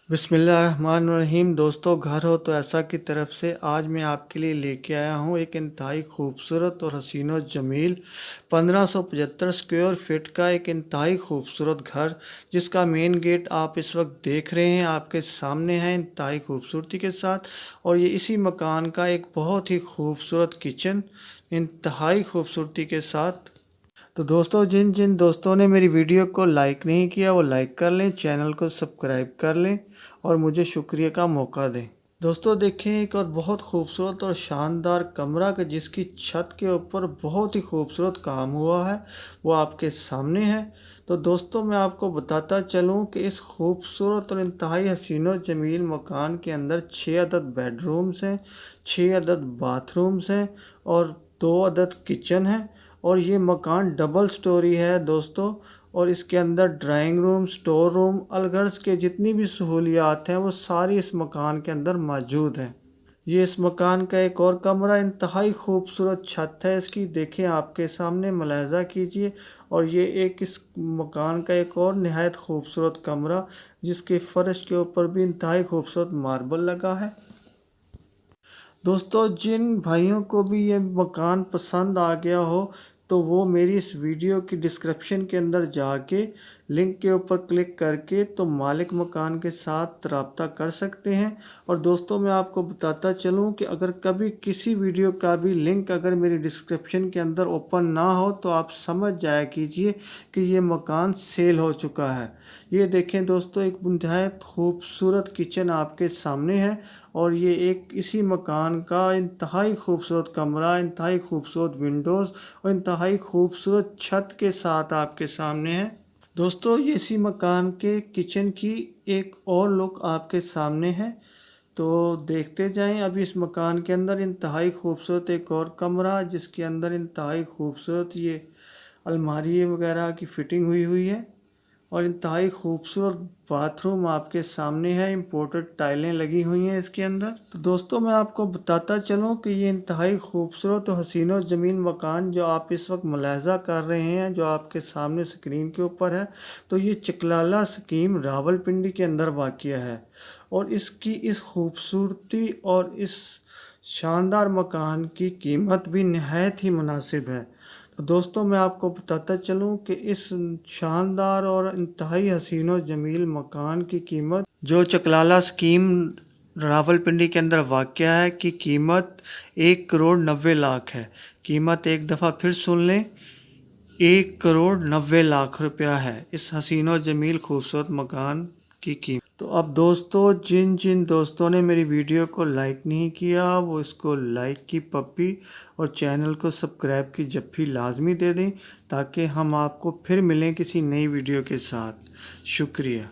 बिस्मिल्लाहिर्रहमानिर्रहीम। दोस्तों, घर हो तो ऐसा की तरफ से आज मैं आपके लिए लेके आया हूँ एक इंतहाई खूबसूरत और हसीन और जमील 1575 स्क्वायर फीट का एक इंतहाई खूबसूरत घर, जिसका मेन गेट आप इस वक्त देख रहे हैं आपके सामने है इंतहाई खूबसूरती के साथ। और ये इसी मकान का एक बहुत ही खूबसूरत किचन इंतहाई खूबसूरती के साथ। तो दोस्तों, जिन जिन दोस्तों ने मेरी वीडियो को लाइक नहीं किया वो लाइक कर लें, चैनल को सब्सक्राइब कर लें और मुझे शुक्रिया का मौका दें। दोस्तों देखें, एक और बहुत खूबसूरत और शानदार कमरा का जिसकी छत के ऊपर बहुत ही खूबसूरत काम हुआ है वो आपके सामने है। तो दोस्तों, मैं आपको बताता चलूं कि इस खूबसूरत और इंतहाई हसीन और जमील मकान के अंदर 6 अदद बेडरूम्स हैं, 6 अदद बाथरूम्स हैं और 2 अदद किचन है। और ये मकान डबल स्टोरी है दोस्तों, और इसके अंदर ड्राइंग रूम, स्टोर रूम, अलगर्ज के जितनी भी सहूलियात हैं वो सारी इस मकान के अंदर मौजूद हैं। ये इस मकान का एक और कमरा, इंतहाई खूबसूरत छत है इसकी, देखें आपके सामने, मुलाहिजा कीजिए। और ये एक इस मकान का एक और नहायत खूबसूरत कमरा, जिसके फर्श के ऊपर भी इंतहाई खूबसूरत मार्बल लगा है। दोस्तों, जिन भाइयों को भी ये मकान पसंद आ गया हो तो वो मेरी इस वीडियो की डिस्क्रिप्शन के अंदर जाके लिंक के ऊपर क्लिक करके तो मालिक मकान के साथ रब्ता कर सकते हैं। और दोस्तों, मैं आपको बताता चलूं कि अगर कभी किसी वीडियो का भी लिंक अगर मेरी डिस्क्रिप्शन के अंदर ओपन ना हो तो आप समझ जाया कीजिए कि ये मकान सेल हो चुका है। ये देखें दोस्तों, एक बेहद खूबसूरत किचन आपके सामने है और ये एक इसी मकान का इंतहाई खूबसूरत कमरा, इंतहाई खूबसूरत विंडोज़ और इंतहाई खूबसूरत छत के साथ आपके सामने है। दोस्तों, ये इसी मकान के किचन की एक और लुक आपके सामने है, तो देखते जाएं। अभी इस मकान के अंदर इंतहाई खूबसूरत एक और कमरा, जिसके अंदर इंतहाई खूबसूरत ये अलमारी वगैरह की फिटिंग हुई है और इंतहाई खूबसूरत बाथरूम आपके सामने है, इम्पोर्टेड टाइलें लगी हुई हैं इसके अंदर। तो दोस्तों, मैं आपको बताता चलूं कि ये इंतहाई खूबसूरत और हसीन और ज़मीन मकान जो आप इस वक्त मुलाहिजा कर रहे हैं, जो आपके सामने स्क्रीन के ऊपर है, तो ये चकलाला स्कीम रावलपिंडी के अंदर वाक़या है। और इसकी इस खूबसूरती और इस शानदार मकान की कीमत भी नहायत ही मुनासिब है। तो दोस्तों, मैं आपको बताता चलूं कि इस शानदार और इंतहाई हसीन और जमील मकान की कीमत जो चकलाला स्कीम रावलपिंडी के अंदर वाक़या है की कीमत 1,90,00,000 है। कीमत एक दफ़ा फिर सुन लें, 1,90,00,000 रुपया है इस हसीन और जमील खूबसूरत मकान की कीमत। तो अब दोस्तों, जिन जिन दोस्तों ने मेरी वीडियो को लाइक नहीं किया वो इसको लाइक की पप्पी और चैनल को सब्सक्राइब की जप्फी लाजमी दे दें, ताकि हम आपको फिर मिलें किसी नई वीडियो के साथ। शुक्रिया।